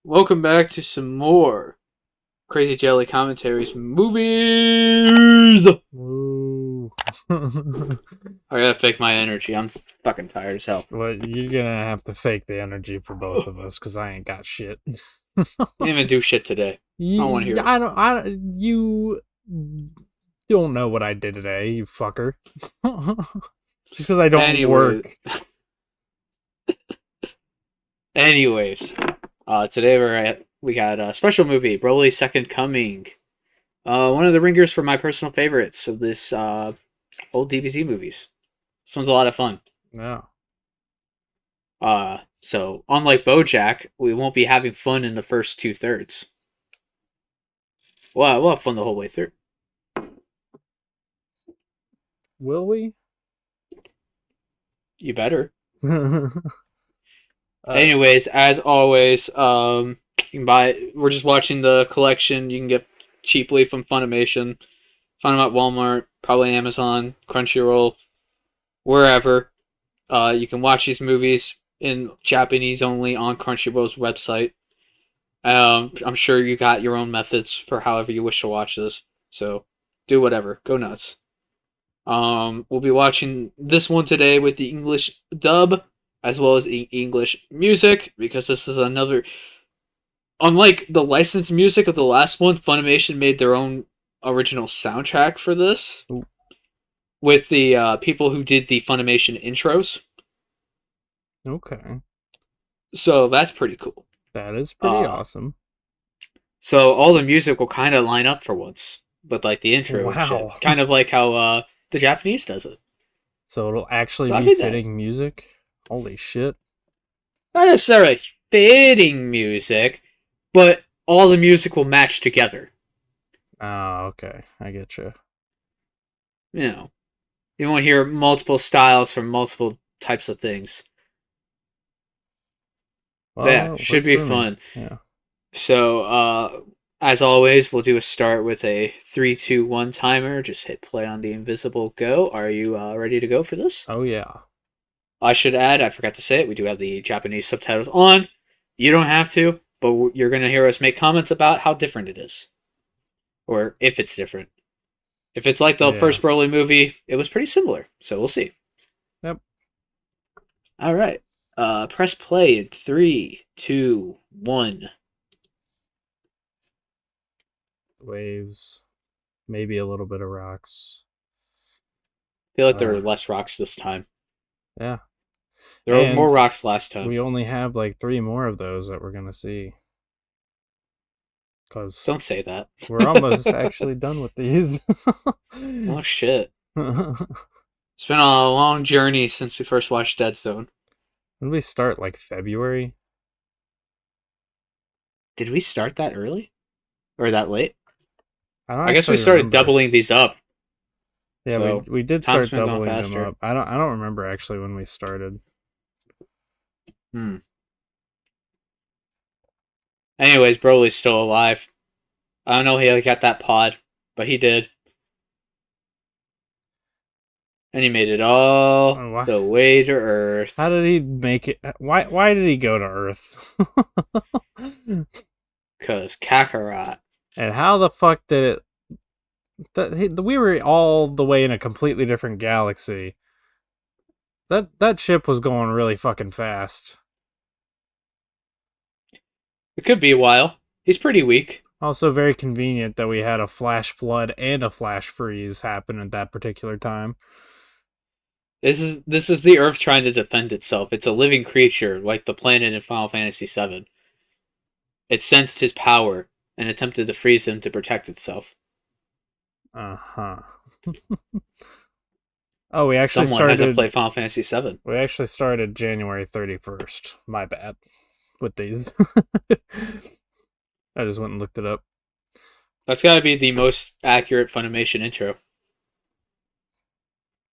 Welcome back to some more Crazy Jelly Commentaries movies. Ooh. I gotta fake my energy. I'm fucking tired as hell. Well, you're gonna have to fake the energy for both of us because I ain't got shit. Didn't even do shit today. I don't want to hear it. You don't know what I did today, you fucker. Just because I don't Anyway, work. anyways, today we got a special movie, Broly's Second Coming. One of the ringers for my personal favorites of this old DBZ movies. This one's a lot of fun. No. So unlike BoJack, we won't be having fun in the first 2/3. We'll have fun the whole way through. Will we? You better. uh, Anyways, as always, you can buy. We're just watching the collection. You can get cheaply from Funimation. Find them at Walmart, probably Amazon, Crunchyroll, wherever. You can watch these movies in Japanese only on Crunchyroll's website. I'm sure you got your own methods for however you wish to watch this. So do whatever. Go nuts. We'll be watching this one today with the English dub as well as English music because this is another. Unlike the licensed music of the last one, Funimation made their own original soundtrack for this with the people who did the Funimation intros. okay. So that's pretty cool. That is pretty awesome. So all the music will kind of line up for once, but like the intro and Wow. shit. Kind of like how the Japanese does it. So it'll actually So be fitting music? Holy shit. Not necessarily fitting music, but all the music will match together. Oh, okay. I get you. You know, you won't hear multiple styles from multiple types of things. Well, But yeah, should be fun. Yeah. So, as always, we'll do a start with a 3, 2, 1 timer. Just hit play on the invisible go. Are you ready to go for this? Oh, yeah. I should add, I forgot to say it, we do have the Japanese subtitles on. You don't have to, but you're going to hear us make comments about how different it is. Or if it's different. If it's like the first Broly movie, it was pretty similar. So we'll see. Yep. All right. Press play in 3, 2, 1. Waves. Maybe a little bit of rocks. I feel like there are less rocks this time. Yeah. There were more rocks last time. We only have like 3 more of those that we're going to see. Don't say that. We're almost actually done with these. Oh, shit. It's been a long journey since we first watched Dead Zone. When we start, like February? Did we start that early? Or that late? I guess we started doubling these up. Yeah, so we did start doubling them up. I don't remember actually when we started. Anyways, Broly's still alive. I don't know how he got that pod, but he did. And he made it all the way to Earth. How did he make it? Why did he go to Earth? Because Kakarot. And how the fuck did it... we were all the way in a completely different galaxy. That ship was going really fucking fast. It could be a while. He's pretty weak. Also very convenient that we had a flash flood and a flash freeze happen at that particular time. This is the Earth trying to defend itself. It's a living creature, like the planet in Final Fantasy VII. It sensed his power and attempted to freeze him to protect itself. Uh-huh. Oh, we actually Someone hasn't played Final Fantasy VII. We actually started January 31st. My bad. With these. I just went and looked it up. That's got to be the most accurate Funimation intro.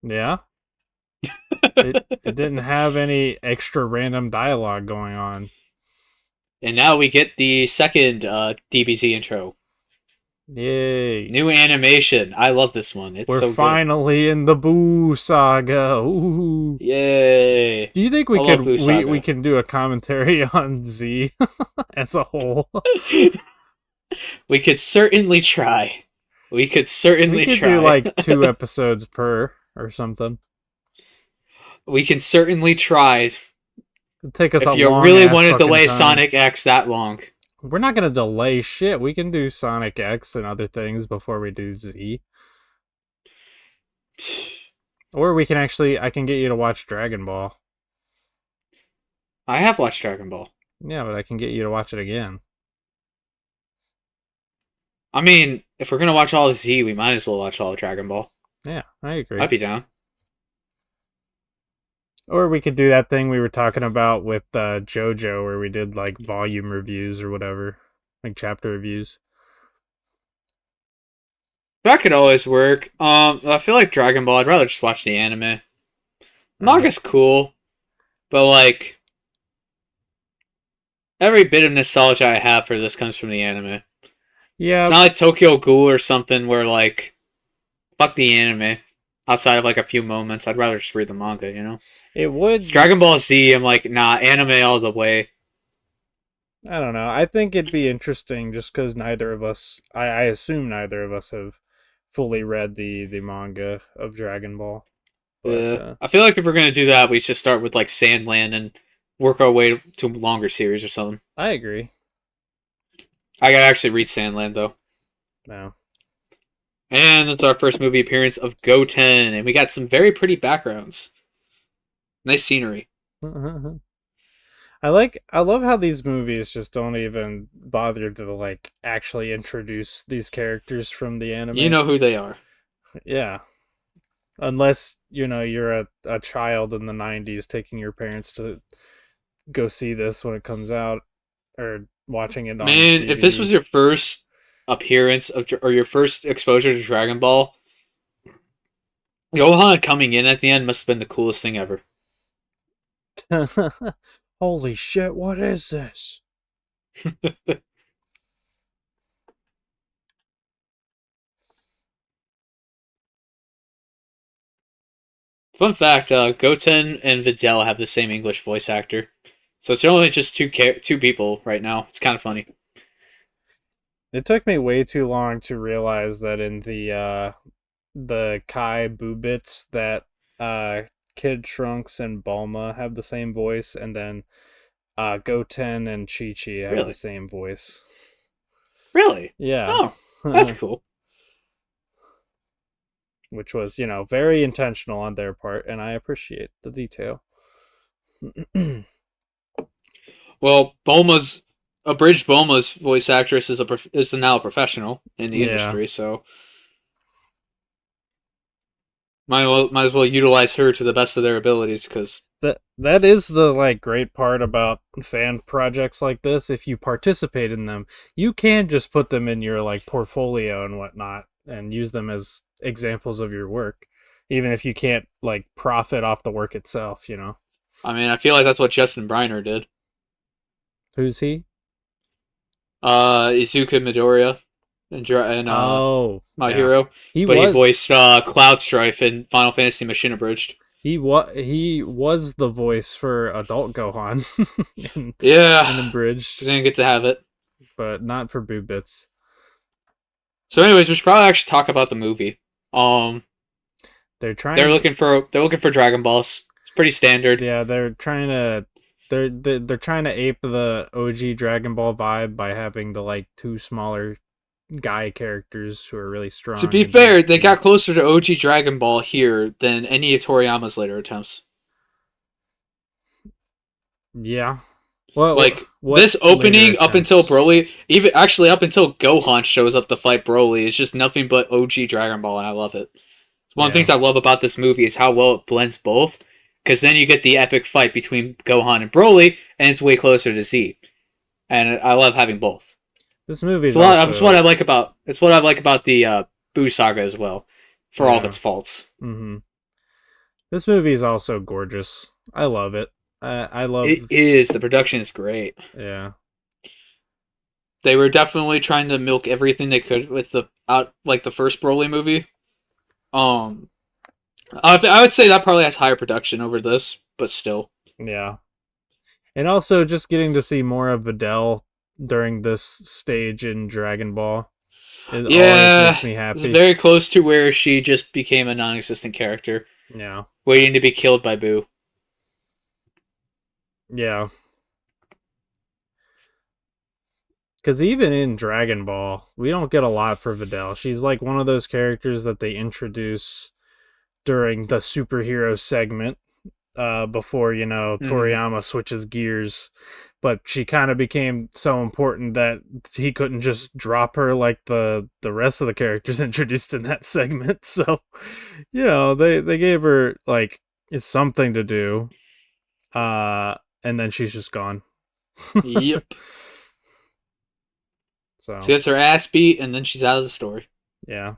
Yeah? it didn't have any extra random dialogue going on. And now we get the second DBZ intro. Yay. New animation. I love this one. It's We're so good. finally in the Boo Saga. Ooh. Yay! Do you think I we love could Blue we Saga. can do a commentary on Z as a whole? We could certainly try. We could We certainly could do try. like 2 episodes per or something. We can certainly try. It'd take us a If you long really ass want to fucking delay time. Sonic X that long. We're not gonna delay shit. We can do Sonic X and other things before we do Z. Or we can actually I can get you to watch Dragon Ball. I have watched Dragon Ball. Yeah, but I can get you to watch it again. I mean, if we're gonna watch all of Z, we might as well watch all of Dragon Ball. Yeah, I agree. I'd be down. Or we could do that thing we were talking about with JoJo, where we did like volume reviews or whatever, like chapter reviews. That could always work. I feel like Dragon Ball. I'd rather just watch the anime. Alright. Manga's cool, but like every bit of nostalgia I have for this comes from the anime. It's Yeah, not like Tokyo Ghoul or something where like fuck the anime. Outside of like a few moments, I'd rather just read the manga. You know, it it's would. Dragon Ball Z. I'm like, nah, anime all the way. I don't know. I think it'd be interesting just because neither of us, I assume neither of us have fully read the manga of Dragon Ball. But Yeah, I feel like if we're gonna do that, we should start with like Sandland and work our way to a longer series or something. I agree. I gotta actually read Sandland though. No. And that's our first movie appearance of Goten, and we got some very pretty backgrounds. Nice scenery. I love how these movies just don't even bother to like actually introduce these characters from the You anime. know who they are. Yeah. Unless, you're a child in the 90s taking your parents to go see this when it comes out or watching it on Man, if this was DVD. your first appearance of, or your first exposure to Dragon Ball, Gohan coming in at the end must have been the coolest thing ever. Holy shit, what is this? Fun fact: Goten and Videl have the same English voice actor, so it's only just two people right now. It's kind of funny. It took me way too long to realize that in the Kai Boobits that Kid Trunks and Bulma have the same voice, and then Goten and Chi Chi have the Really, same voice. really. Yeah. Oh, that's cool. Which was, very intentional on their part, and I appreciate the detail. Well, Bulma's abridged Bulma's voice actress is now a professional in the Yeah. industry, so might as well utilize her to the best of their abilities because That is the like great part about fan projects like this. If you participate in them, you can just put them in your like portfolio and whatnot and use them as examples of your work, even if you can't like profit off the work itself. I mean I feel like that's what Justin Briner did. Who's he? Izuku Midoriya and Oh, My yeah. Hero, He but he was voiced Cloud Strife in Final Fantasy Machine Abridged. he was the voice for adult Gohan in, in Yeah, abridged, didn't get to have it. but not for Boo Bits. So, anyways, we should probably actually talk about the movie. Um, They're trying they're looking for Dragon Balls. It's pretty standard. Yeah, they're trying to ape the OG Dragon Ball vibe by having the like two smaller guy characters who are really To strong be and just fair, they got closer to OG Dragon Ball here than any of Toriyama's later attempts. yeah. Well, Like what this later opening up until attempts? Broly, even actually up until Gohan shows up to fight Broly, is just nothing but OG Dragon Ball, and I love it. One of the Yeah, things I love about this movie is how well it blends both, because then you get the epic fight between Gohan and Broly, and it's way closer to Z, and I love having both. this movie's also It's what I like about the Buu saga as well, for all of yeah. its faults. This movie is also gorgeous. I love it. I love It is. The production is great. yeah. They were definitely trying to milk everything they could with the out like the first Broly movie. Um, I would say that probably has higher production over this, but still. Yeah. And also just getting to see more of Videl during this stage in Dragon Ball. It always Yeah, makes me it's happy. very close to where she just became a non-existent character, Yeah. waiting to be killed by Boo. Yeah. Because even in Dragon Ball, we don't get a lot for Videl. She's like one of those characters that they introduce during the superhero segment before, Mm-hmm. Toriyama switches gears. But she kind of became so important that he couldn't just drop her like the rest of the characters introduced in that segment. So, they gave her like it's something to do. And then she's just gone. Yep. She So, gets her ass beat, and then she's out of the story. yeah.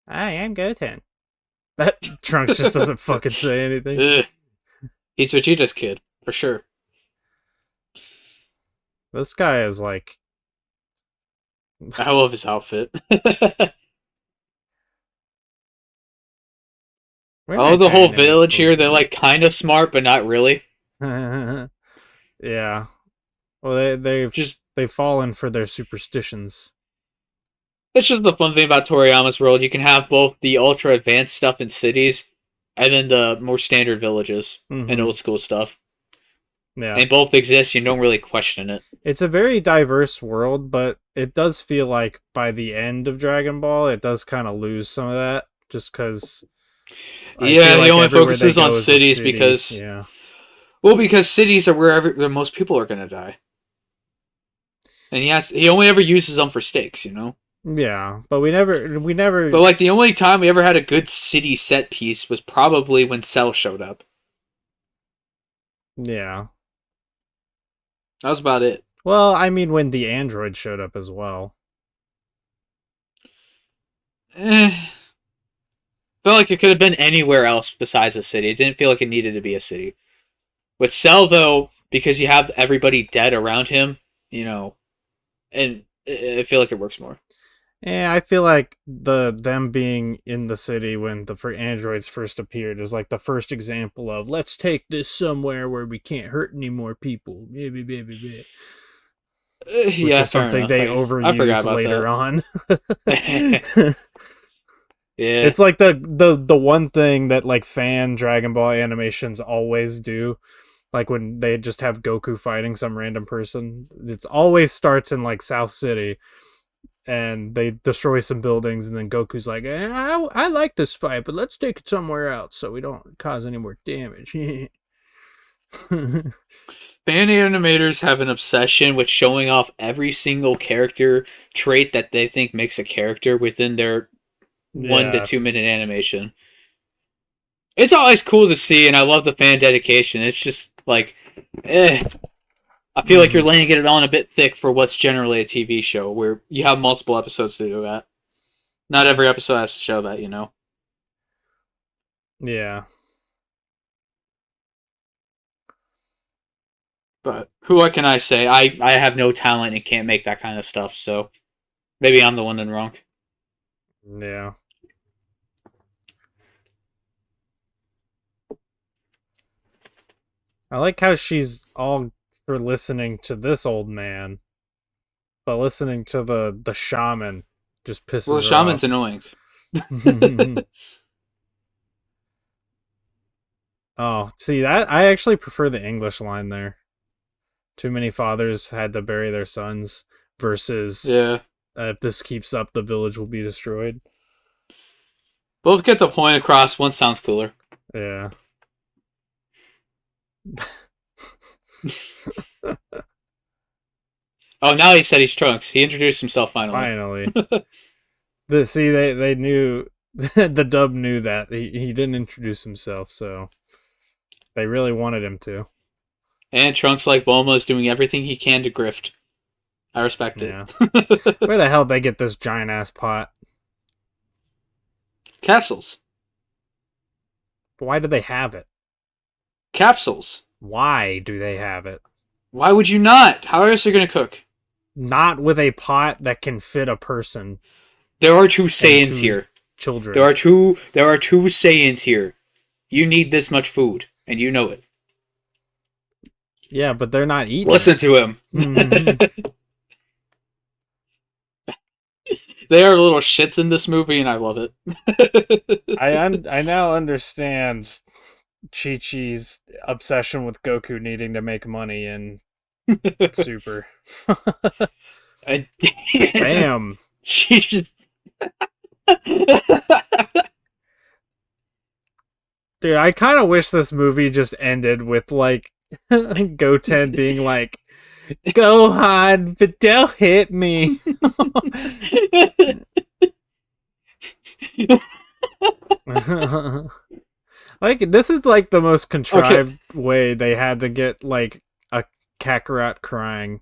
I am Goten. That Trunks just doesn't fucking say anything. Ugh. He's Vegeta's kid, for sure. This guy is like, I love his outfit. we're Oh, not the whole trying to make village here, they're food. like kind of smart, but not really. Yeah. Well, they've Just they've fallen for their superstitions. It's just the fun thing about Toriyama's world. You can have both the ultra advanced stuff in cities, and then the more standard villages and Mm-hmm. old school stuff. Yeah. And both exist. You don't really question it. It's a very diverse world, but it does feel like by the end of Dragon Ball, it does kind of lose some of that, just because I feel Yeah, he like only everywhere they focuses on go is a cities city. because, Yeah. well, because cities are where most people are gonna die, and he only ever uses them for stakes, you know. Yeah, but we never. But like the only time we ever had a good city set piece was probably when Cell showed up. Yeah. That was about it. Well, I mean, when the android showed up as well. Eh, felt like it could have been anywhere else besides a city. It didn't feel like it needed to be a city. With Cell, though, because you have everybody dead around him, you know, and I feel like it works more. Yeah, I feel like them being in the city when the androids first appeared is like the first example of let's take this somewhere where we can't hurt any more people. Which Yeah, is fair something enough. they I forgot overuse about later that. on. Yeah. It's like the one thing that like fan Dragon Ball animations always do. Like when they just have Goku fighting some random person. It's always starts in like South City and they destroy some buildings and then Goku's like, I like this fight, but let's take it somewhere else so we don't cause any more damage. Fan animators have an obsession with showing off every single character trait that they think makes a character within their 1 to Yeah. 2 minute animation. It's always cool to see, and I love the fan dedication. It's just like, I feel like you're Mhm. laying it on a bit thick for what's generally a TV show, where you have multiple episodes to do that. Not every episode has to show that, you know. Yeah. But what can I say? I have no talent and can't make that kind of stuff, so maybe I'm the one in wrong. Yeah. I like how she's all for listening to this old man, but listening to the shaman just Well, the pisses her shaman's off. annoying. Oh, see that I actually prefer the English line there. Too many fathers had to bury their sons versus Yeah. if this keeps up, the village will be destroyed. Both get the point across. One sounds cooler. Yeah. Oh, now he said he's Trunks. He introduced himself finally. Finally. They knew the dub knew that he didn't introduce himself, so they really wanted him to. And Trunks, like Bulma, is doing everything he can to grift. I respect it. Yeah. Where the hell did they get this giant ass pot? Capsules. Why do they have it? Capsules. Why do they have it? Why would you not? How else are you gonna cook? Not with a pot that can fit a person There are two and Saiyans two here. There children. are two. There are two Saiyans here. You need this much food, and you know it. Yeah, but they're not eating Listen it. to him. Mhm. They are little shits in this movie, and I love it. I now understand Chi-Chi's obsession with Goku needing to make money in Super. I, Bam. she just. Dude, I kind of wish this movie just ended with, like, Goten being like, Gohan, Videl hit me. Like, this is, like, the most Okay, contrived way they had to get, like, a Kakarot crying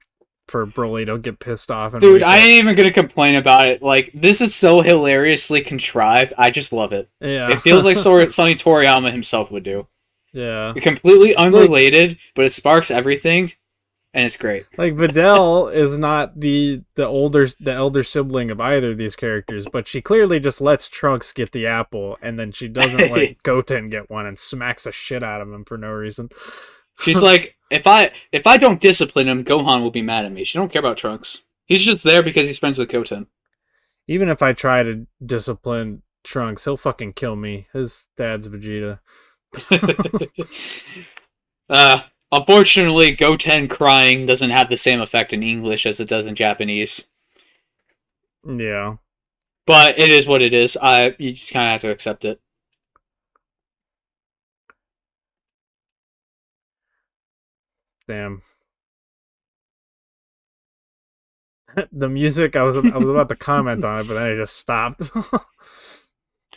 for Broly to get pissed off and dude, wake I up. ain't even gonna complain about it. Like, this is so hilariously contrived. I just love it. Yeah. It feels like something Toriyama himself would do. Yeah. It's completely It's like, unrelated, but it sparks everything, and it's great. Videl is not the elder sibling of either of these characters, but she clearly just lets Trunks get the apple, and then she doesn't let Goten get one and smacks the shit out of him for no reason. She's like, if I don't discipline him, Gohan will be mad at me. She don't care about Trunks. He's just there because he's friends with Goten. Even if I try to discipline Trunks, he'll fucking kill me. His dad's Vegeta. Unfortunately, Goten crying doesn't have the same effect in English as it does in Japanese. Yeah. But it is what it is. You just kind of have to accept it. Damn. The music, I was about to comment on it, but then I just stopped.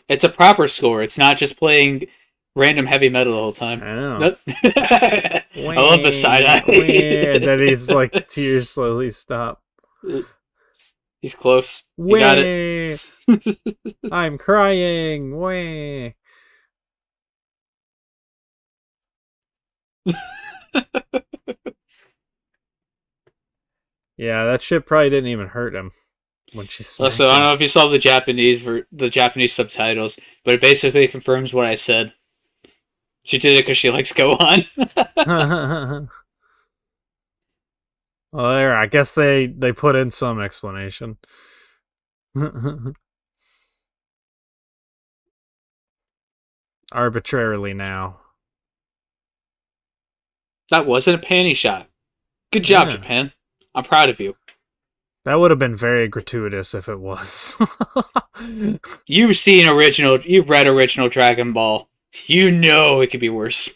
It's a proper score. It's not just playing random heavy metal the whole time. I know. Nope. I love the side eye. And then he's like, tears slowly stop. He's close. You got it. I'm crying. Way. Yeah, that shit probably didn't even hurt him when she smacked Also, I don't him. know if you saw the Japanese subtitles, but it basically confirms what I said. She did it because she likes Gohan. Well, there. I guess they put in some explanation. Arbitrarily now. That wasn't a panty shot. Good job, Yeah. Japan. I'm proud of you. That would have been very gratuitous if it was. You've read original Dragon Ball. You know it could be worse.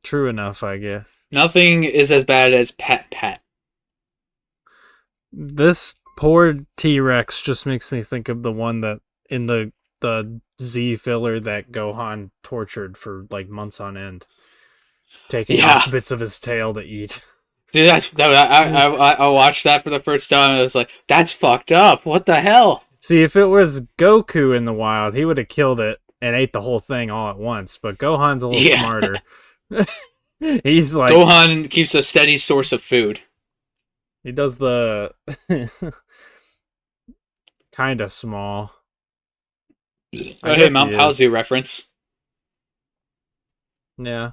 True enough, I guess. Nothing is as bad as Pat Pat. This poor T-Rex just makes me think of the one that in the Z filler that Gohan tortured for like months on end, taking off bits of his tail to eat. Dude, I watched that for the first time and I was like, that's fucked up. What the hell? See, if it was Goku in the wild, he would have killed it and ate the whole thing all at once. But Gohan's a little smarter. He's like, Gohan keeps a steady source of food. He does the kind of small. Hey, Mount Paozu reference. Yeah.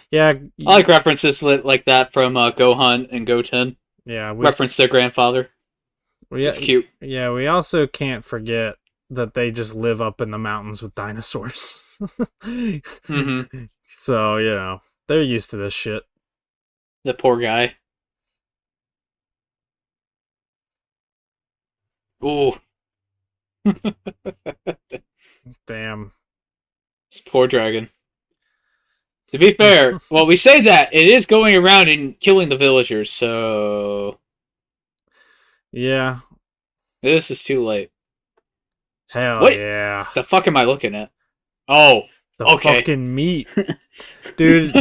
Yeah. I like references like that from Gohan and Goten. Yeah. Reference their grandfather. It's cute. Yeah, we also can't forget that they just live up in the mountains with dinosaurs. Mm-hmm. So, you know, they're used to this shit. The poor guy. Ooh. Damn. This poor dragon. To be fair, well, we say that it is going around and killing the villagers, so Yeah. this is too late. Hell yeah. The fuck am I looking at? Oh, the okay. Fucking meat. Dude,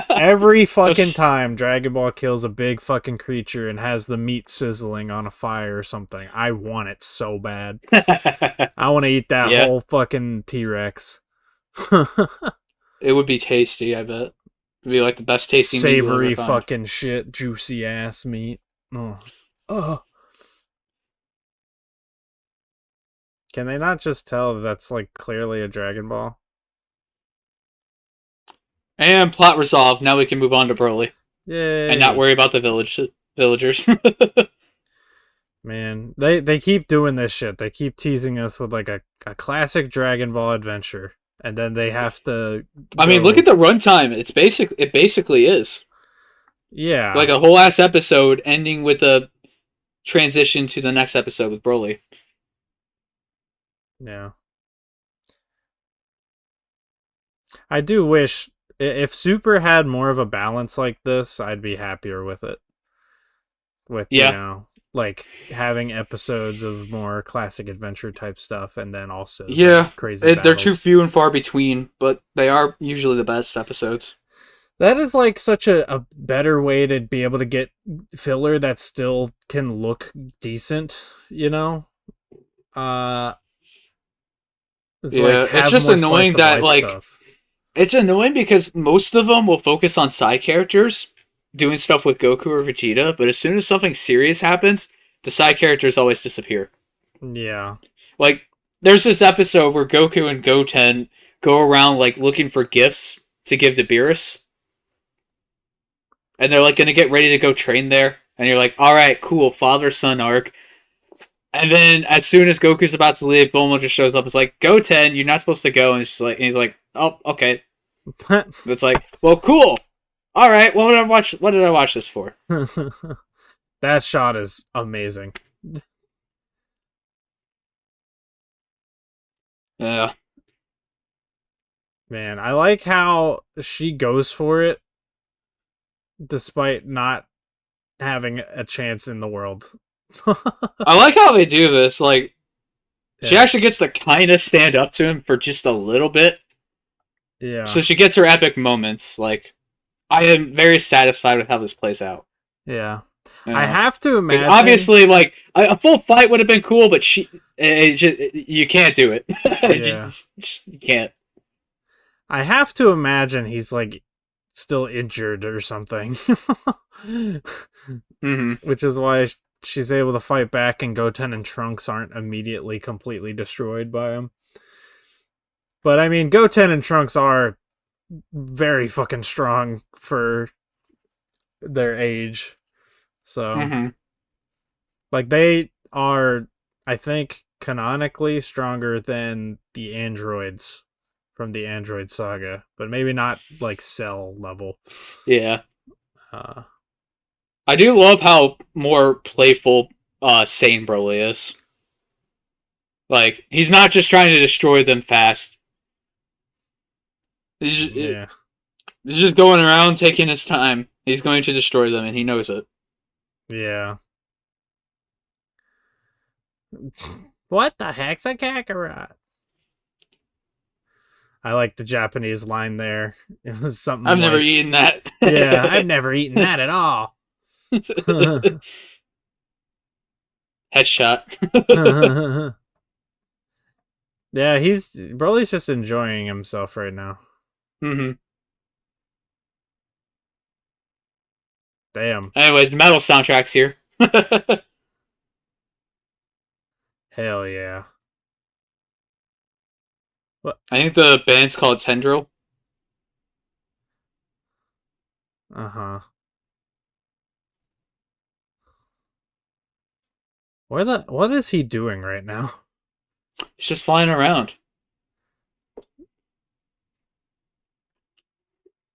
every fucking time Dragon Ball kills a big fucking creature and has the meat sizzling on a fire or something, I want it so bad. I want to eat that whole fucking T-Rex. It would be tasty, I bet. It'd be like the best tasting meat you'll ever Savory find. fucking shit, juicy ass meat. Oh. Oh. Can they not just tell that's like clearly a Dragon Ball? And plot resolved. Now we can move on to Broly and not Yay. worry about the villagers. Man, they keep doing this shit. They keep teasing us with like a classic Dragon Ball adventure. And then they have to I mean, look go. at the runtime. It basically is Yeah. like a whole ass episode ending with a transition to the next episode with Broly. Yeah. I do wish if Super had more of a balance like this, I'd be happier with it. With, Yeah, like having episodes of more classic adventure type stuff and then also the yeah. crazy They're too battles. few and far between, but they are usually the best episodes. That is like such a better way to be able to get filler that still can look decent, you know? Uh it's like Yeah, it's have just more slice annoying of that life like stuff. it's annoying because most of them will focus on side characters doing stuff with Goku or Vegeta, but as soon as something serious happens, the side characters always disappear. Yeah. Like, there's this episode where Goku and Goten go around like looking for gifts to give to Beerus, and they're like gonna get ready to go train there, and you're like, all right, cool, father son arc. And then as soon as Goku's about to leave, Bulma just shows up. It's like, Goten, you're not supposed to go, and he's like, oh, okay. It's like, well, cool. All right, what did I watch? What did I watch this for? That shot is amazing. Yeah, Man, I like how she goes for it despite not having a chance in the world. I like how they do this. Like, she Yeah. actually gets to kind of stand up to him for just a little bit, Yeah. so she gets her epic moments. Like, I am very satisfied with how this plays out. Yeah. You I know, have to because imagine. obviously, like a full fight would have been cool, but you can't do it. Yeah. You can't. I have to imagine he's like still injured or something. Mm-hmm. Which is why she's able to fight back and Goten and Trunks aren't immediately completely destroyed by him. But I mean, Goten and Trunks are very fucking strong for their age. So, Mm-hmm. like, they are, I think, canonically stronger than the androids from the Android Saga, but maybe not like Cell level. Yeah. Uh, I do love how more playful Sane Broly is. Like, he's not just trying to destroy them fast. He's just, yeah. he's just going around taking his time. He's going to destroy them, and he knows it. Yeah. What the heck's a Kakarot? I like the Japanese line there. It was something I've never like, eaten that. yeah, I've never eaten that at all. Headshot. Yeah, Broly's just enjoying himself right now. Mm-hmm. Damn. Anyways, the metal soundtrack's here. Hell yeah. What? I think the band's called Tendril. Uh-huh. What is he doing right now? He's just flying around.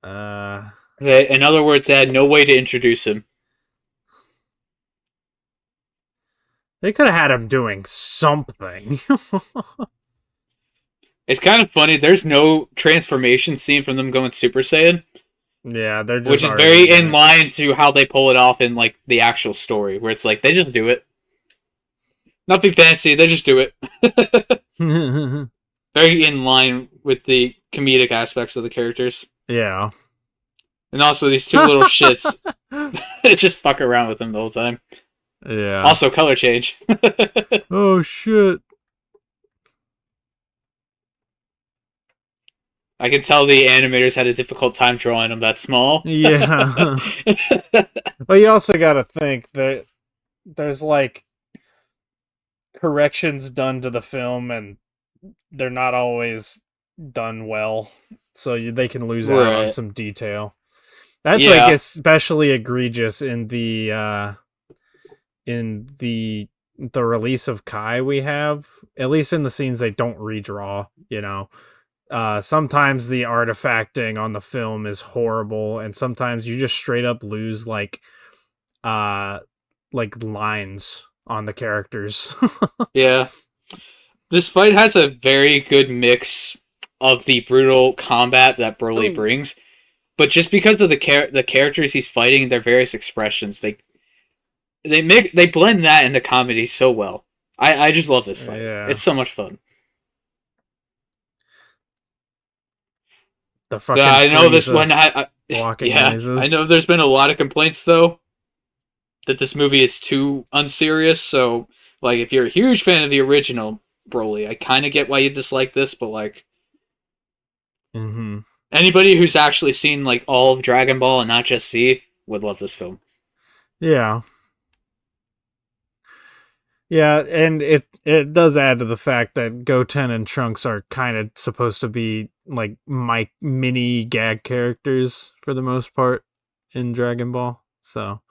In other words, they had no way to introduce him. They could have had him doing something. It's kind of funny. There's no transformation scene from them going Super Saiyan, Yeah, they're just which is already very in line to how they pull it off in like the actual story, where it's like they just do it. Nothing fancy. They just do it. it. Very in line with the comedic aspects of the characters, Yeah. and also these two little shits. They just fuck around with them the whole time. Yeah. Also, color change. Oh shit. I can tell the animators had a difficult time drawing them that small. Yeah. But you also got to think that there's like corrections done to the film, and they're not always done well, so they can lose out on Right. some detail. That's like Yeah. especially egregious in the release of Kai we have, at least in the scenes they don't redraw, you know. Sometimes the artifacting on the film is horrible, and sometimes you just straight up lose uh like lines on the characters. Yeah. This fight has a very good mix of the brutal combat that Broly Oh. brings, but just because of the characters he's fighting, their various expressions, they blend that into comedy so well. I just love this fight. Yeah. It's so much fun. The fucking I know this Frieza one. walking Yeah, I noises. know there's been a lot of complaints though that this movie is too unserious. So, like, if you're a huge fan of the original Broly, I kind of get why you dislike this, but like Mhm. anybody who's actually seen like all of Dragon Ball and not just Z would love this film. Yeah. Yeah, and it does add to the fact that Goten and Trunks are kind of supposed to be like my mini gag characters for the most part in Dragon Ball. So,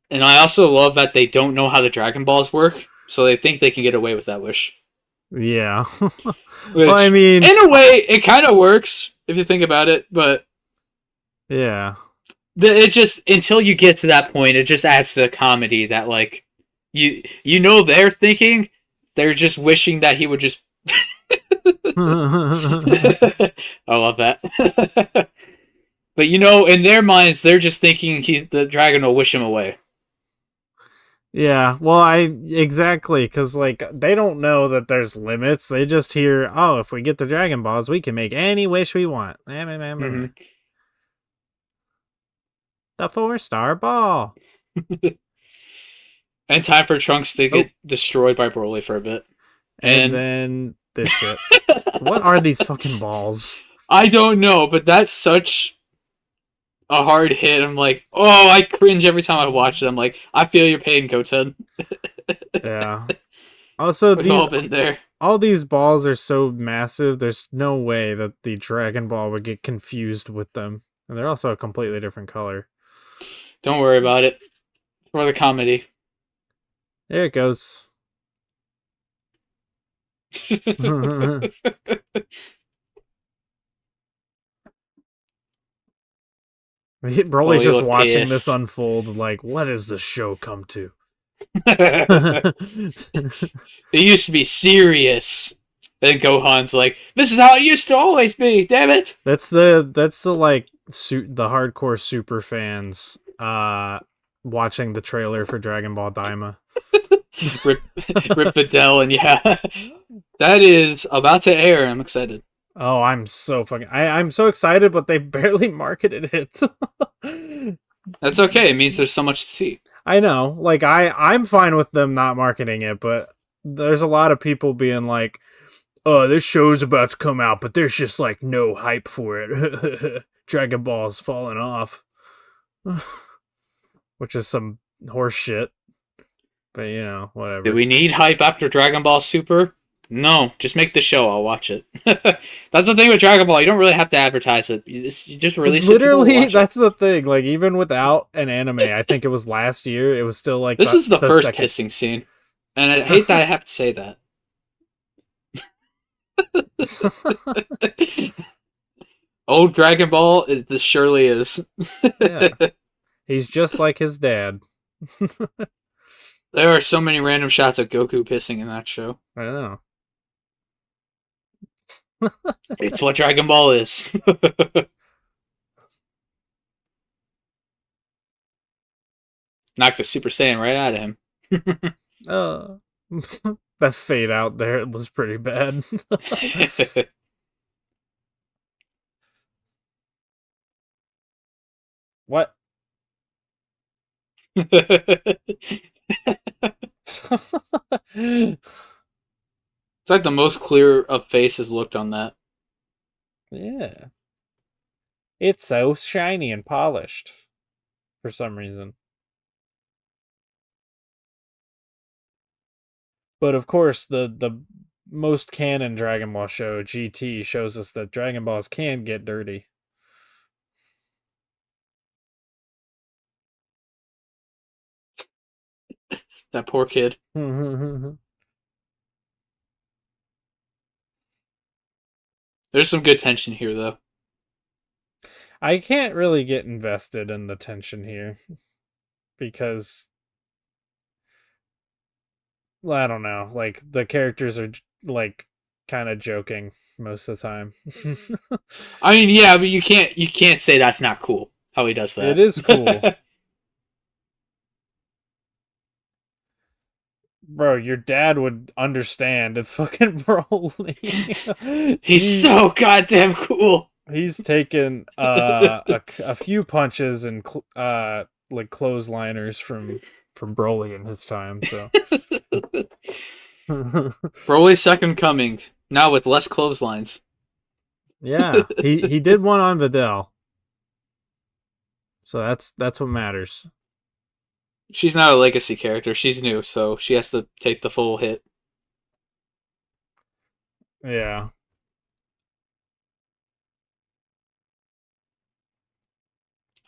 And I also love that they don't know how the Dragon Balls work, so they think they can get away with that wish. yeah. Well, I Which, mean, in a way, it kind of works if you think about it, but yeah. it just until you get to that point, it just adds to the comedy that like you know they're thinking, they're just wishing that he would just. I love that. But you know, in their minds, they're just thinking the dragon will wish him away. Yeah, well, I exactly because like they don't know that there's limits. They just hear, "Oh, if we get the Dragon Balls, we can make any wish we want." Mm-hmm. The 4-star ball. And time for Trunks to Oh, get destroyed by Broly for a bit. and And then this shit. What are these fucking balls? I don't know, but that's such a hard hit. I'm like, oh, I cringe every time I watch it. I'm like, I feel your pain, Goten. Yeah. Also, We've all been there. all these balls are so massive. There's no way that the Dragon Ball would get confused with them, and they're also a completely different color. Don't worry about it. For the comedy. There it goes. Oh, Broly's you just look watching this pissed. unfold, like, what does the show come to? It used to be serious. Then Gohan's like, this is how it used to always be, damn it! That's the like the hardcore super fans watching the trailer for Dragon Ball Daima. Rip, Rip Videl, and yeah. That is about to air. I'm excited. Oh, I'm so fucking I'm so excited, but they barely marketed it. That's okay. It means there's so much to see. I know. Like I'm fine with them not marketing it, but there's a lot of people being like, "Oh, this show's about to come out, but there's just like no hype for it." Dragon Ball's falling off. Which is some horse shit. But you know, whatever. Do we need hype after Dragon Ball Super? No, just make the show. I'll watch it. That's the thing with Dragon Ball. You don't really have to advertise it. You just release it. Literally, that's the thing. Like, even without an anime, I think it was last year. It was still like This is the first second. pissing scene, and I hate that I have to say that. Old Dragon Ball, this surely is. Yeah, he's just like his dad. There are so many random shots of Goku pissing in that show. I know. It's what Dragon Ball is. Knocked the Super Saiyan right out of him. That fade out there was pretty bad. What? It's like the most clear of face has looked on that. Yeah. It's so shiny and polished for some reason. But of course, the most canon Dragon Ball show, GT, shows us that Dragon Balls can get dirty. That poor kid. I There's some good tension here, though. can't really get invested in the tension here because I don't know, like the characters are like kind of joking most of the time. I mean, yeah, but you can't say that's not cool how he does It is cool. that. Bro, your dad would understand. It's fucking Broly. He's so goddamn cool. He's taken a few punches and like clothesliners from Broly in his time. So Broly's second coming now with less clotheslines. yeah, he did one on Videl. So that's what matters. She's not a legacy character. She's new, so she has to take the full hit. Yeah.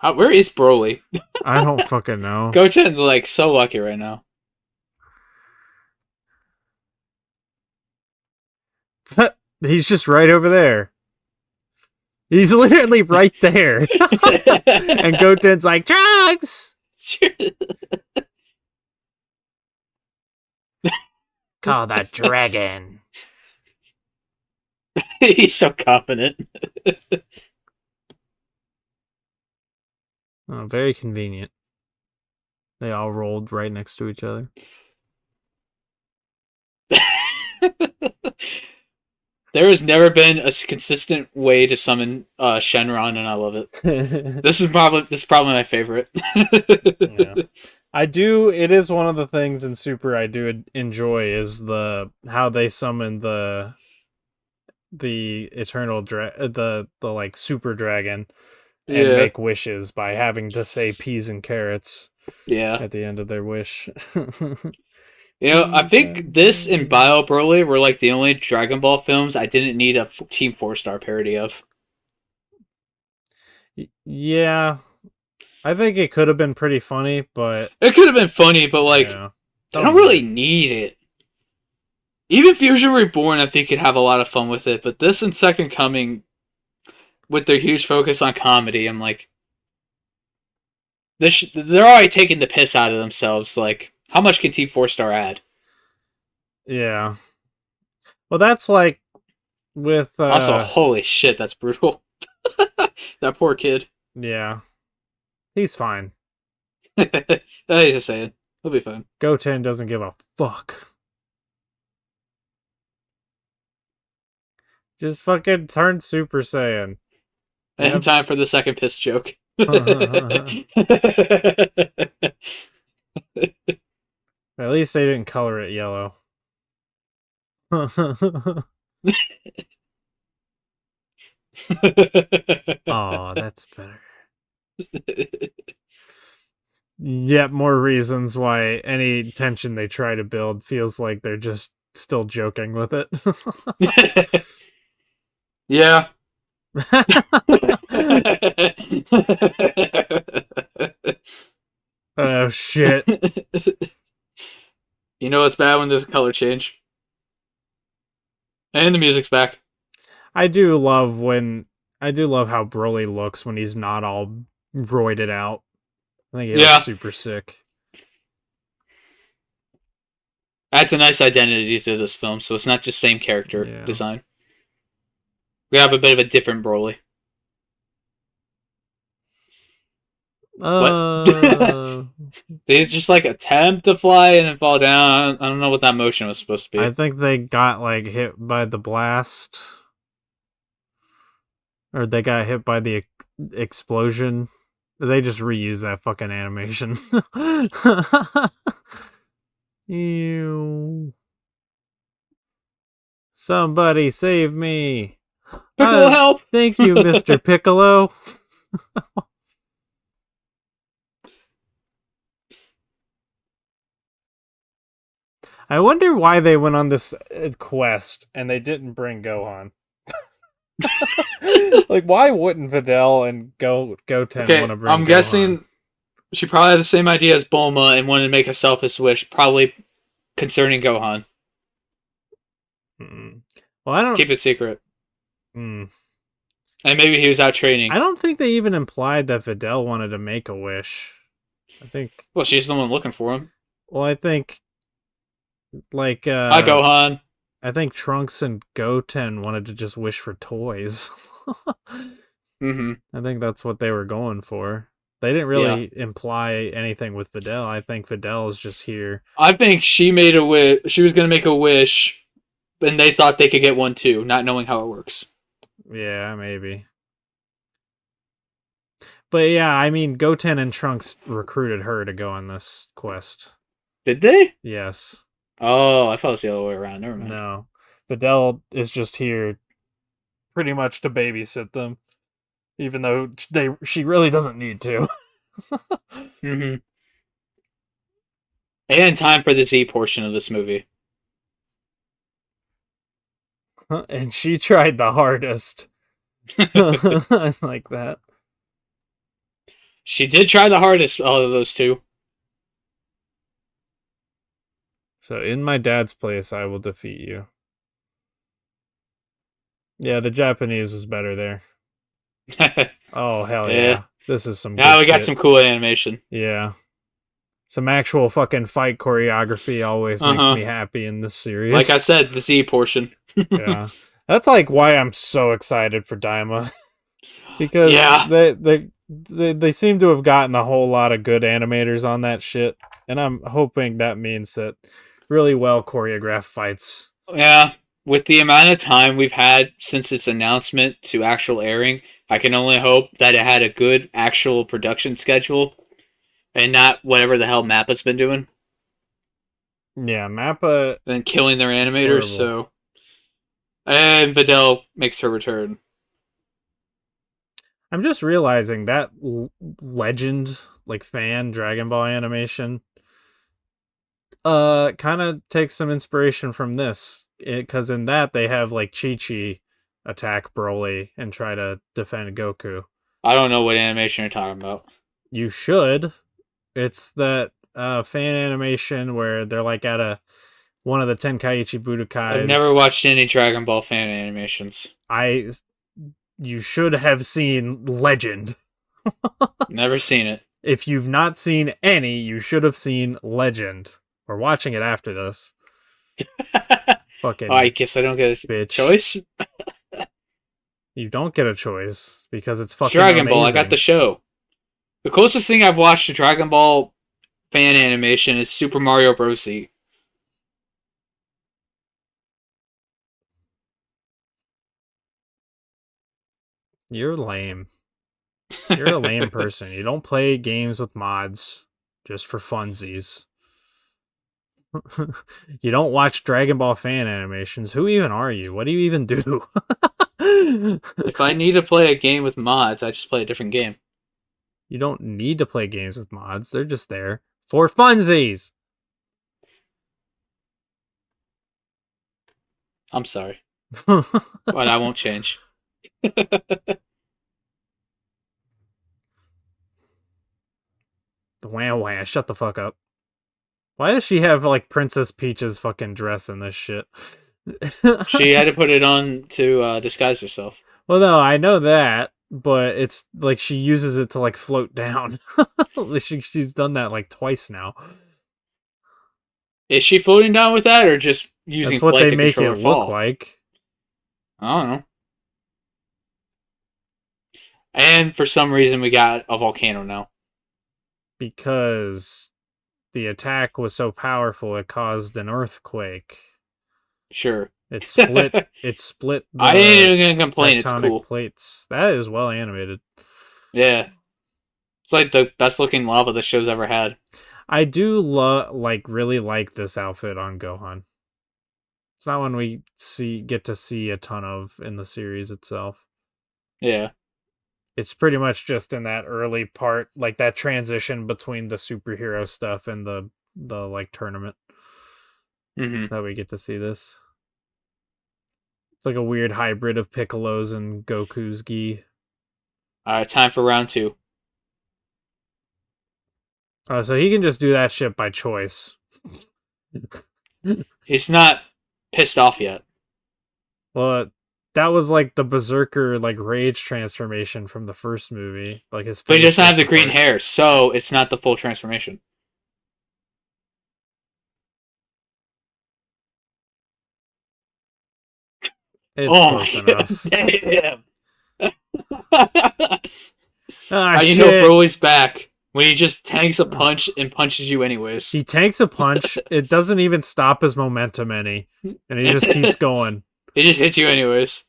Where is Broly? I don't fucking know. Goten's like so lucky right now. He's just right over there. He's literally right there. And Goten's like, drugs! Call that dragon. He's so confident. Oh, very convenient. They all rolled right next to each other. There has never been a consistent way to summon Shenron, and I love it. This is probably my favorite. Yeah. I do. It is one of the things in Super I do enjoy is how they summon the eternal the like super dragon and make wishes by having to say peas and carrots. Yeah. At the end of their wish. You know, I think this and Bio Broly were like the only Dragon Ball films I didn't need a Team 4-star parody of. Yeah. I think it could have been pretty funny, but... It could have been funny, but like, yeah. They don't really need it. Even Fusion Reborn, I think, could have a lot of fun with it, but this and Second Coming, with their huge focus on comedy, I'm like... they're already taking the piss out of themselves, like... How much can Team 4-star add? Yeah. Well, that's like with... Also, holy shit, that's brutal. That poor kid. Yeah. He's fine. He's just saying. He'll be fine. Goten doesn't give a fuck. Just fucking turn Super Saiyan. And time for the second piss joke. At least they didn't color it yellow. Oh, that's better. Yet more reasons why any tension they try to build feels like they're just still joking with it. Yeah. Oh, shit. You know it's bad when there's a color change. And the music's back. I do love how Broly looks when he's not all roided out. I think he looks super sick. Adds a nice identity to this film, so it's not just same character design. We have a bit of a different Broly. They just like attempt to fly and then fall down. I don't know what that motion was supposed to be. I think they got like hit by the blast, or they got hit by the explosion. They just reuse that fucking animation. Ew. Somebody save me. Piccolo, help! Thank you, Mr. Piccolo. I wonder why they went on this quest and they didn't bring Gohan. Like, why wouldn't Videl and Goten want Okay, to bring I'm Gohan? guessing she probably had the same idea as Bulma and wanted to make a selfish wish, probably concerning Gohan. Mm. Well, I don't. Keep it secret. Mm. And maybe he was out training. I don't think they even implied that Videl wanted to make a wish. I think. Well, she's the one looking for him. Well, I think. Like, Hi, Gohan. I think Trunks and Goten wanted to just wish for toys. Mm-hmm. I think that's what they were going for. They didn't really imply anything with Videl. I think Videl is just here. I think she made a wish. She was going to make a wish, and they thought they could get one too, not knowing how it works. Yeah, maybe. But yeah, I mean, Goten and Trunks recruited her to go on this quest. Did they? Yes. Oh, I thought it was the other way around. Never mind. No. Videl is just here pretty much to babysit them. Even though she really doesn't need to. Mm-hmm. And time for the Z portion of this movie. And she tried the hardest. I like that. She did try the hardest out of those two. So, in my dad's place, I will defeat you. Yeah, the Japanese was better there. Oh, hell yeah. This is some good Now we got shit. some cool animation. Yeah. Some actual fucking fight choreography always makes me happy in this series. Like I said, the Z portion. Yeah. That's like why I'm so excited for Daima. Because they seem to have gotten a whole lot of good animators on that shit. And I'm hoping that means that really well choreographed fights. Yeah. With the amount of time we've had since its announcement to actual airing, I can only hope that it had a good actual production schedule and not whatever the hell Mappa's been doing. Yeah, Mappa and killing their animators. So, and Videl makes her return. I'm just realizing that legend, like fan Dragon Ball animation, kind of takes some inspiration from this, because in that they have like Chi-Chi attack Broly and try to defend Goku. I don't know what animation you're talking about. You should. It's that fan animation where they're like at one of the Tenkaichi Budokais. I've never watched any Dragon Ball fan animations. You should have seen Legend. Never seen it. If you've not seen any, you should have seen Legend. We're watching it after this. Fucking. I guess I don't get a bitch. choice. You don't get a choice because it's fucking Dragon amazing. Ball. I got the show. The closest thing I've watched to Dragon Ball fan animation is Super Mario Bros. Z. You're lame. You're a lame person. You don't play games with mods just for funsies. You don't watch Dragon Ball fan animations. Who even are you? What do you even do? If I need to play a game with mods, I just play a different game. You don't need to play games with mods. They're just there for funsies. I'm sorry. But I won't change. Wah, shut the fuck up. Why does she have like Princess Peach's fucking dress in this shit? She had to put it on to disguise herself. Well, no, I know that, but it's like she uses it to like float down. She's done that like twice now. Is she floating down with that, or just using That's what play they to make control it her fall? look like. I don't know. And for some reason, we got a volcano now. Because the attack was so powerful, it caused an earthquake. Sure. It split. It split. The I ain't even gonna complain. It's tectonic cool. plates. That is well animated. Yeah, it's like the best looking lava the show's ever had. I do really like this outfit on Gohan. It's not one we get to see a ton of in the series itself. Yeah. It's pretty much just in that early part, like that transition between the superhero stuff and the like tournament Mm-hmm. that we get to see this. It's like a weird hybrid of Piccolo's and Goku's gi. All right, time for round 2. So he can just do that shit by choice. He's not pissed off yet. Well, that was like the Berserker like rage transformation from the first movie. Like his face. But he doesn't have the green apart. hair, so it's not the full transformation. It's close enough. Damn. Ah, you know Broly's back when he just tanks a punch and punches you anyways. He tanks a punch. It doesn't even stop his momentum any, and he just keeps going. He just hits you anyways.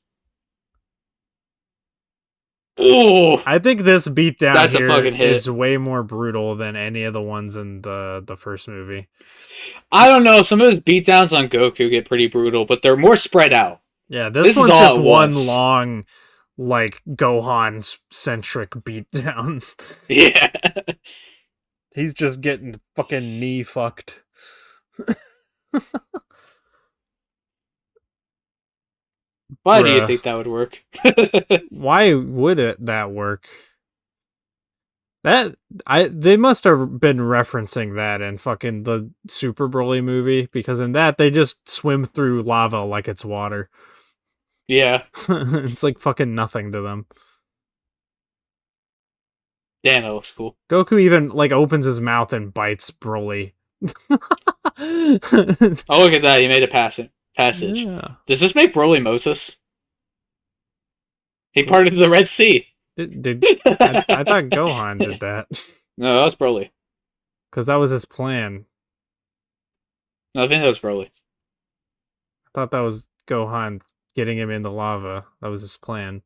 Ooh! I think this beatdown That's here a fucking hit. is way more brutal than any of the ones in the first movie. I don't know. Some of his beatdowns on Goku get pretty brutal, but they're more spread out. Yeah, this one's just one long, like, Gohan-centric beatdown. Yeah. He's just getting fucking knee fucked. Why do you think that would work? Why would that work? They must have been referencing that in fucking the Super Broly movie, because in that they just swim through lava like it's water. Yeah. It's like fucking nothing to them. Damn, that looks cool. Goku even like opens his mouth and bites Broly. Oh, look at that. He made a passage. Yeah. Does this make Broly Moses? He parted the Red Sea. I thought Gohan did that. No, that was Broly. Because that was his plan. No, I think that was Broly. I thought that was Gohan getting him in the lava. That was his plan.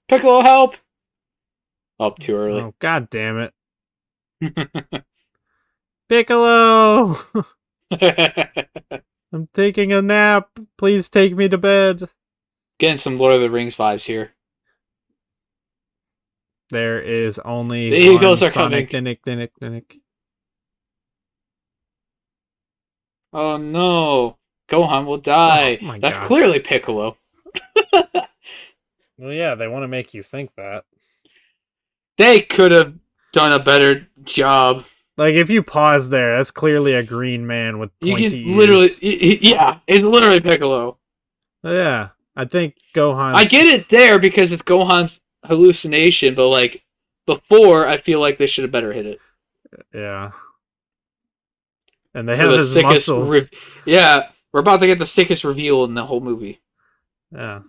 Piccolo, help! Oh, too early. Oh, god damn it. Piccolo! I'm taking a nap. Please take me to bed. Getting some Lord of the Rings vibes here. There is only the Eagles are Sonic coming. Dinic. Oh no. Gohan will die. Oh, my That's God. clearly Piccolo. Well, yeah, they want to make you think that. They could have done a better job. Like, if you pause there, that's clearly a green man with pointy You can ears. literally... Yeah, it's literally Piccolo. Yeah, I think Gohan. I get it there because it's Gohan's hallucination, but like before, I feel like they should have better hit it. Yeah. And they have his muscles. Yeah, we're about to get the sickest reveal in the whole movie. Yeah.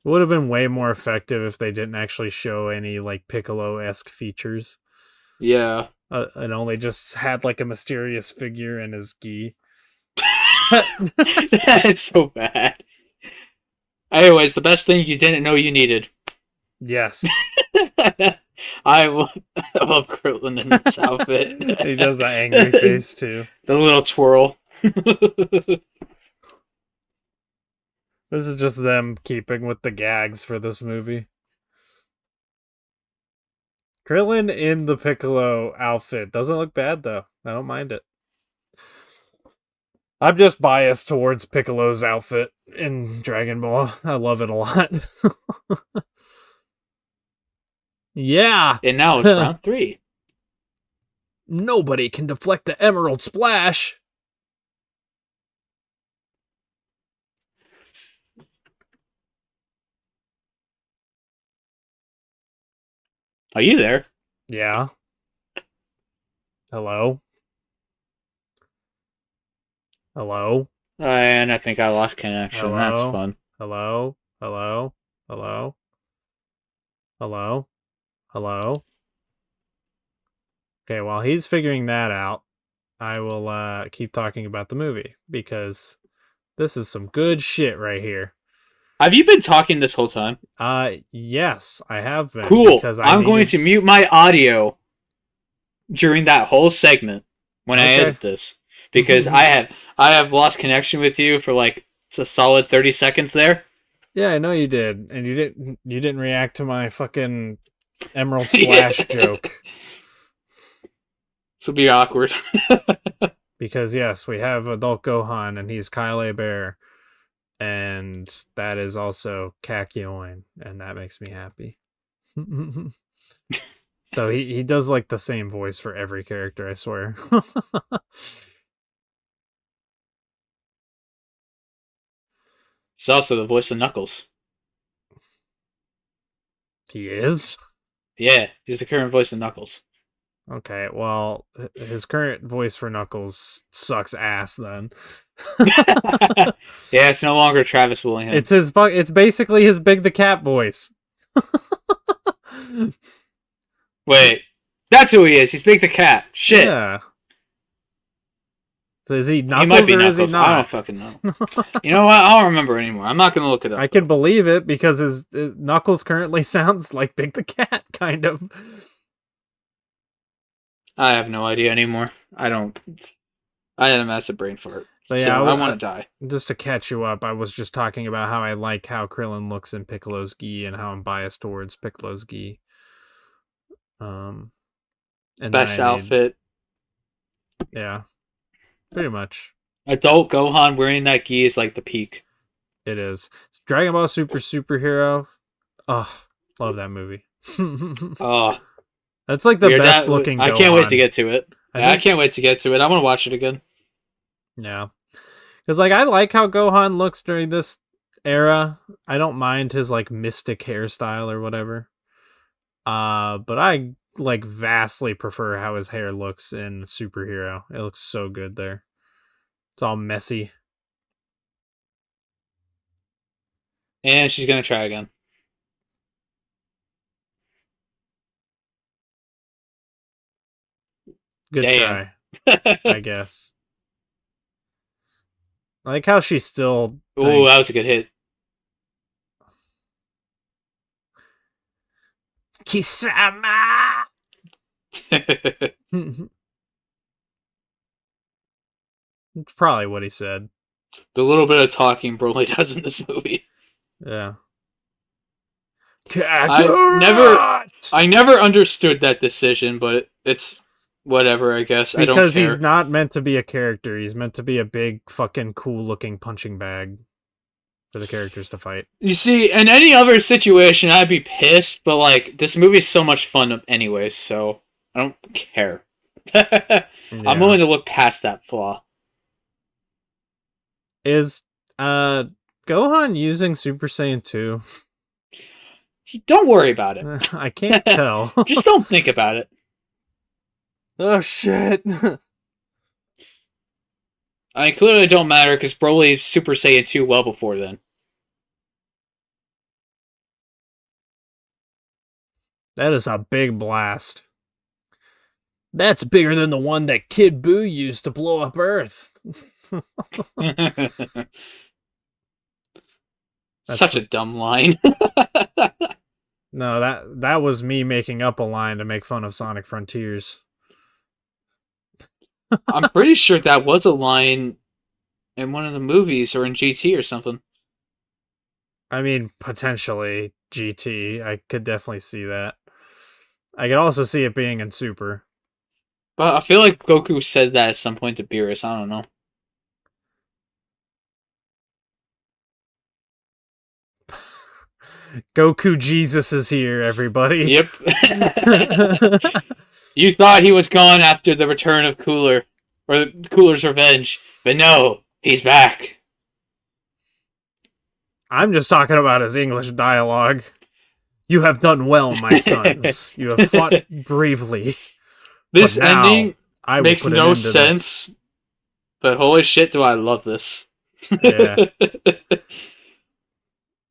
It would have been way more effective if they didn't actually show any like Piccolo-esque features. Yeah. And only just had like a mysterious figure in his gi. That's so bad. Anyways, the best thing you didn't know you needed. Yes. I love Krillin in this outfit. He does the angry face too. The little twirl. This is just them keeping with the gags for this movie. Krillin in the Piccolo outfit doesn't look bad though. I don't mind it. I'm just biased towards Piccolo's outfit in Dragon Ball. I love it a lot. Yeah. And now it's round 3. Nobody can deflect the Emerald Splash. Are you there? Yeah. Hello? Hello? And I think I lost connection. Hello? That's fun. Hello? Hello? Hello? Hello? Hello? Okay, while he's figuring that out, I will keep talking about the movie, because this is some good shit right here. Have you been talking this whole time? Yes, I have been Cool. because I I'm going needed. to mute my audio during that whole segment when I Okay. edit this because I have lost connection with you for like it's a solid 30 seconds there. Yeah, I know you did, and you didn't react to my fucking Emerald Yeah. Splash joke. This will be awkward. Because yes, we have adult Gohan, and he's Kyle Bear, and that is also Kakyoin, and that makes me happy. Though he does like the same voice for every character, I swear. He's also the voice of Knuckles. He is? Yeah, he's the current voice of Knuckles. Okay, well, his current voice for Knuckles sucks ass then. Yeah, it's no longer Travis Willingham. It's basically his Big the Cat voice. Wait, that's who he is. He's Big the Cat. Shit. Yeah. So is he He Knuckles might be or is he Knuckles. I don't not? fucking know. You know what? I don't remember anymore. I'm not gonna look it up. I can believe it because his Knuckles currently sounds like Big the Cat, kind of. I have no idea anymore. I don't. I had a massive brain fart. But So yeah, I want to die. just to catch you up, I was just talking about how I like how Krillin looks in Piccolo's gi and how I'm biased towards Piccolo's gi. And then Best outfit. Yeah, pretty much. Adult Gohan wearing that gi is like the peak. It is. It's Dragon Ball Super Superhero. Oh, love that movie. Oh, That's like the best looking. I can't wait to get to it. I can't wait to get to it. I want to watch it again. Yeah, because like I like how Gohan looks during this era. I don't mind his like mystic hairstyle or whatever. But I like vastly prefer how his hair looks in Superhero. It looks so good there. It's all messy. And she's gonna try again. Good Damn. try, I guess. I like how she still Ooh, that was thinks a good hit. Kisama. It's probably what he said. The little bit of talking Broly does in this movie. Yeah. I never understood that decision, but it's whatever, I guess. I don't Because care. he's not meant to be a character. He's meant to be a big fucking cool looking punching bag for the characters to fight. You see, in any other situation, I'd be pissed, but like this movie's so much fun anyway, so I don't care. I'm willing to look past that flaw. Is Gohan using Super Saiyan 2? Don't worry about it. I can't tell. Just don't think about it. Oh shit. I mean, clearly it don't matter because Broly's Super Saiyan 2 well before then. That is a big blast. That's bigger than the one that Kid Buu used to blow up Earth. Such a dumb line. No, that was me making up a line to make fun of Sonic Frontiers. I'm pretty sure that was a line in one of the movies or in GT or something. I mean, potentially GT. I could definitely see that. I could also see it being in Super. But I feel like Goku said that at some point to Beerus. I don't know. Goku Jesus is here, everybody. Yep. You thought he was gone after the return of Cooler, or Cooler's revenge, but no, he's back. I'm just talking about his English dialogue. You have done well, my sons. You have fought bravely. This ending makes no sense, this. but holy shit, do I love this. Yeah.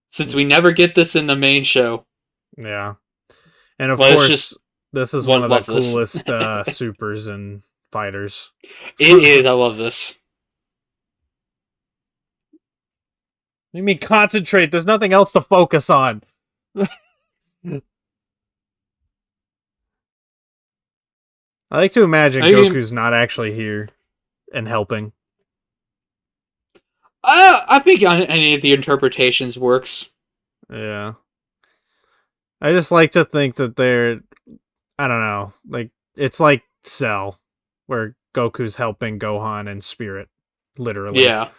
Since we never get this in the main show. Yeah. And of course, this is one of the coolest supers and fighters. It is. I love this. You mean concentrate? There's nothing else to focus on. I like to imagine I mean, Goku's not actually here and helping. I think any of the interpretations works. Yeah. I just like to think that they're, I don't know, like, it's like Cell, where Goku's helping Gohan in spirit, literally. Yeah.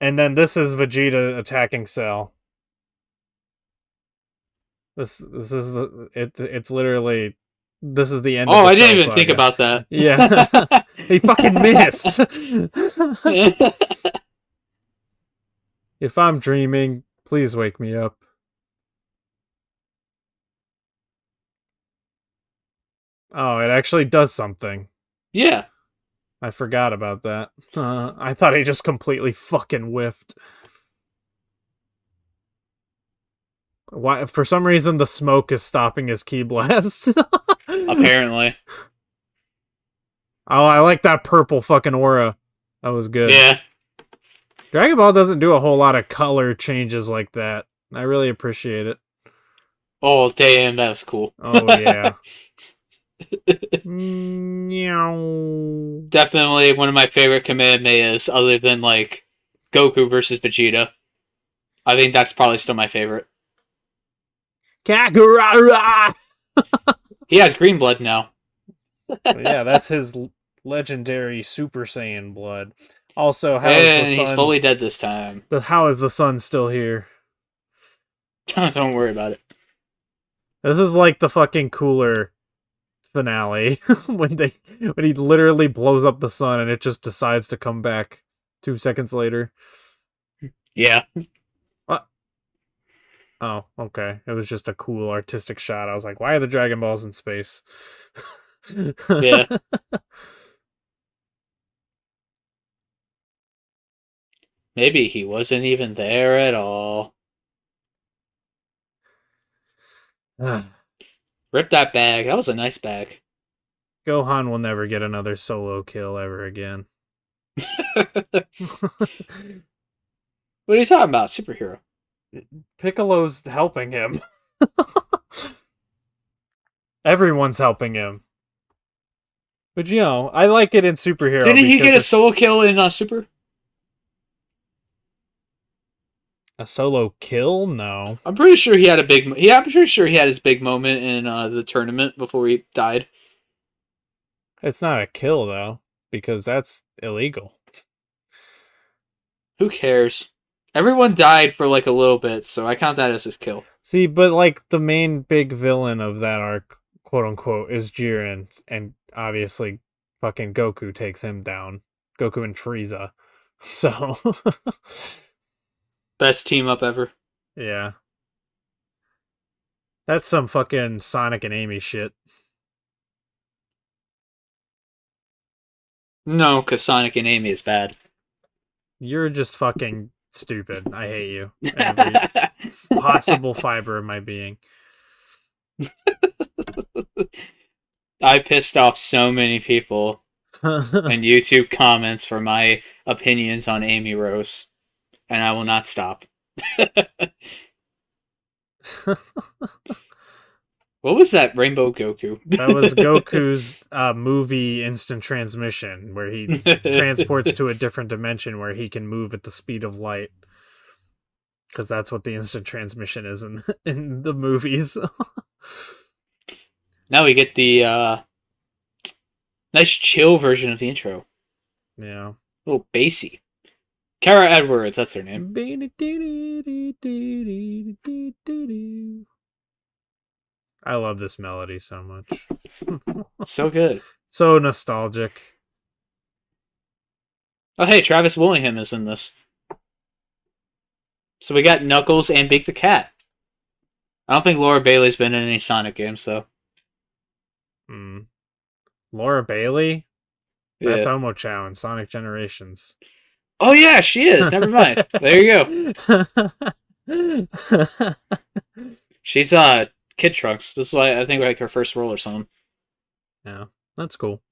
And then this is Vegeta attacking Cell. This is it's literally this is the end of Oh, the I Cell didn't even think saga. about that. Yeah. He fucking missed. If I'm dreaming, please wake me up. Oh, it actually does something. Yeah. I forgot about that. I thought he just completely fucking whiffed. Why? For some reason, the smoke is stopping his ki blast. Apparently. Oh, I like that purple fucking aura. That was good. Yeah. Dragon Ball doesn't do a whole lot of color changes like that. I really appreciate it. Oh, damn, that was cool. Oh, yeah. Meow. Definitely one of my favorite Kamehamehas, other than, like, Goku versus Vegeta. I think that's probably still my favorite. Kakarara! He has green blood now. Yeah, that's his legendary Super Saiyan blood. Also, how is the And he's sun? fully dead this time. How is the sun still here? Don't worry about it. This is like the fucking cooler finale when he literally blows up the sun and it just decides to come back 2 seconds later. Yeah. What? Oh, okay. It was just a cool artistic shot. I was like, why are the Dragon Balls in space? Yeah. Maybe he wasn't even there at all. Rip that bag. That was a nice bag. Gohan will never get another solo kill ever again. What are you talking about? Superhero. Piccolo's helping him. Everyone's helping him. But you know, I like it in superhero. Didn't he get a it's solo kill in Super? a solo kill? No. I'm pretty sure he had a big. Yeah, I'm pretty sure he had his big moment in the tournament before he died. It's not a kill though, because that's illegal. Who cares? Everyone died for like a little bit, so I count that as his kill. See, but like the main big villain of that arc, quote unquote, is Jiren, and obviously fucking Goku takes him down. Goku and Frieza. So Best team up ever. yeah. That's some fucking Sonic and Amy shit. No, because Sonic and Amy is bad. You're just fucking stupid. I hate you. Every possible fiber of my being. I pissed off so many people in YouTube comments for my opinions on Amy Rose, and I will not stop. What was that Rainbow Goku? That was Goku's movie instant transmission, where he transports to a different dimension where he can move at the speed of light. Because that's what the instant transmission is in the movies. Now we get the nice chill version of the intro. Yeah. A little bassy. Kara Edwards, that's her name. I love this melody so much. So good. So nostalgic. Oh, hey, Travis Willingham is in this. So we got Knuckles and Big the Cat. I don't think Laura Bailey's been in any Sonic games, though. Laura Bailey? That's Yeah. Omo-Chow in Sonic Generations. Oh, yeah, she is. Never mind. There you go. She's Kid Trunks. This is why I think like her first role or something. Yeah, that's cool.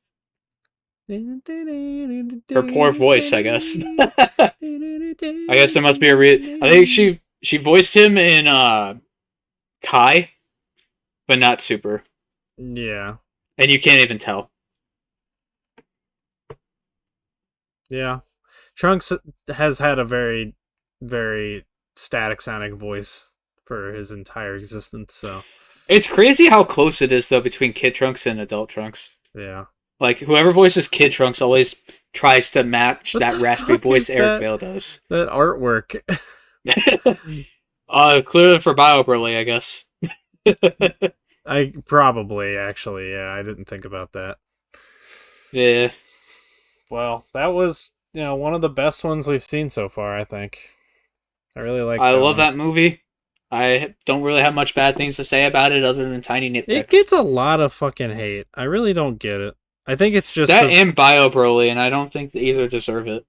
Her poor voice, I guess. I guess there must be a I think she voiced him in Kai, but not Super, Yeah. and you can't even tell. Yeah. Trunks has had a very, very static sounding voice for his entire existence, so It's crazy how close it is though between Kid Trunks and Adult Trunks. yeah. Like whoever voices Kid Trunks always tries to match What that the raspy fuck voice is Eric that Vale does. that artwork? Clearly for BioBroly, I guess. I probably actually, yeah, I didn't think about that. Yeah, Well, that was, one of the best ones we've seen so far, I think. I really like I that love one. that movie. I don't really have much bad things to say about it other than tiny It nitpicks. gets a lot of fucking hate. I really don't get it. I think it's just That a and BioBroly, and I don't think that either deserve it.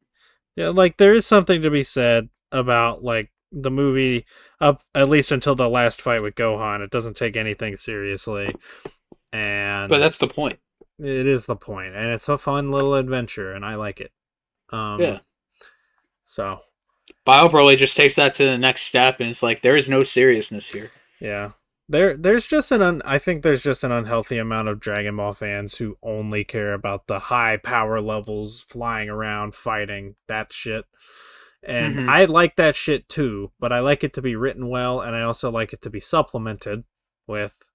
yeah, like there is something to be said about like the movie up at least until the last fight with Gohan. It doesn't take anything seriously, But and that's the point. it is the point, and it's a fun little adventure, and I like it. Yeah. So BioBroly just takes that to the next step, and it's like there is no seriousness here. yeah, there's just I think there's just an unhealthy amount of Dragon Ball fans who only care about the high power levels, flying around, fighting that shit. And Mm-hmm. I like that shit too, but I like it to be written well, and I also like it to be supplemented with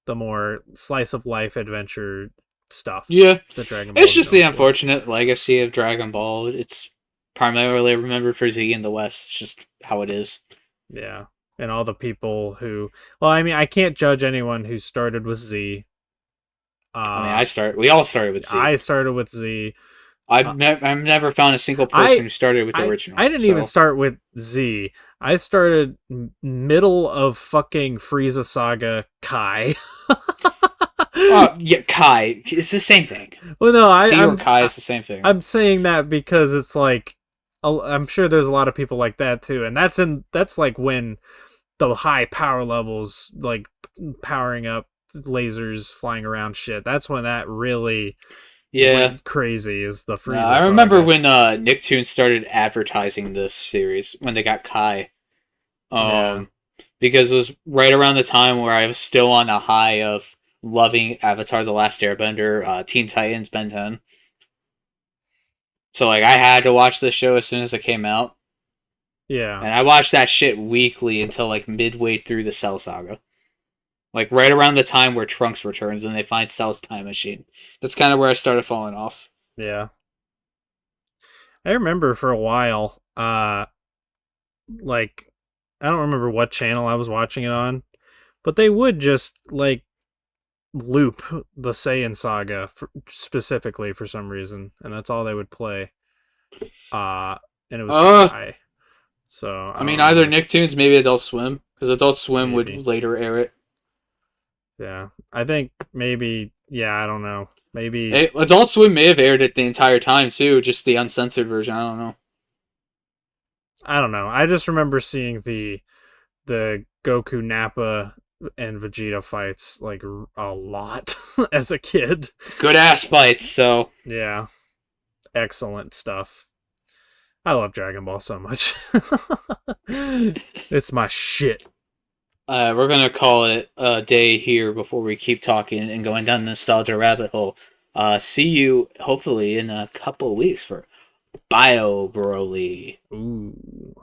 the more slice of life adventure stuff Yeah, that Dragon Ball it's is just the known for. unfortunate legacy of Dragon Ball. It's primarily remembered for Z in the West. It's just how it is. Yeah. And all the people who, well, I mean, I can't judge anyone who started with Z. I mean, Uh, we all started with Z. I started with Z. I've Uh, I've never found a single I person who started with the I original. I didn't even So, start with Z. I started middle of fucking Frieza Saga Kai. yeah, Kai. It's the same thing. Well, no, Z or Kai is the same thing. I'm saying that because it's like I'm sure there's a lot of people like that too, and that's like when the high power levels, like powering up lasers, flying around shit. That's when that really Yeah. went crazy. Is the No, Frieza I remember saga? when Nicktoons started advertising this series when they got Kai. Yeah, Um, because it was right around the time where I was still on a high of loving Avatar: The Last Airbender, Teen Titans, Ben 10. So like I had to watch this show as soon as it came out, yeah, and I watched that shit weekly until like midway through the Cell Saga. Like right around the time where Trunks returns and they find Cell's time machine. That's kind of where I started falling off. yeah. I remember for a while, like I don't remember what channel I was watching it on, but they would just like loop the Saiyan saga specifically for some reason, and that's all they would play. And it was Uh, Kai. So I I don't mean either remember. Nicktoons, maybe Adult Swim, because Adult Swim would Maybe. later air it. Yeah. I think maybe. Yeah. I don't know. Maybe. Adult Swim may have aired it the entire time too, just the uncensored version. I don't know. I don't know. I just remember seeing the Goku Nappa and Vegeta fights like a lot as a kid. Good ass fights. So Yeah. Excellent stuff. I love Dragon Ball so much. It's my shit. we're gonna call it a day here before we keep talking and going down the nostalgia rabbit hole. See you hopefully in a couple of weeks for Bio Broly. Ooh.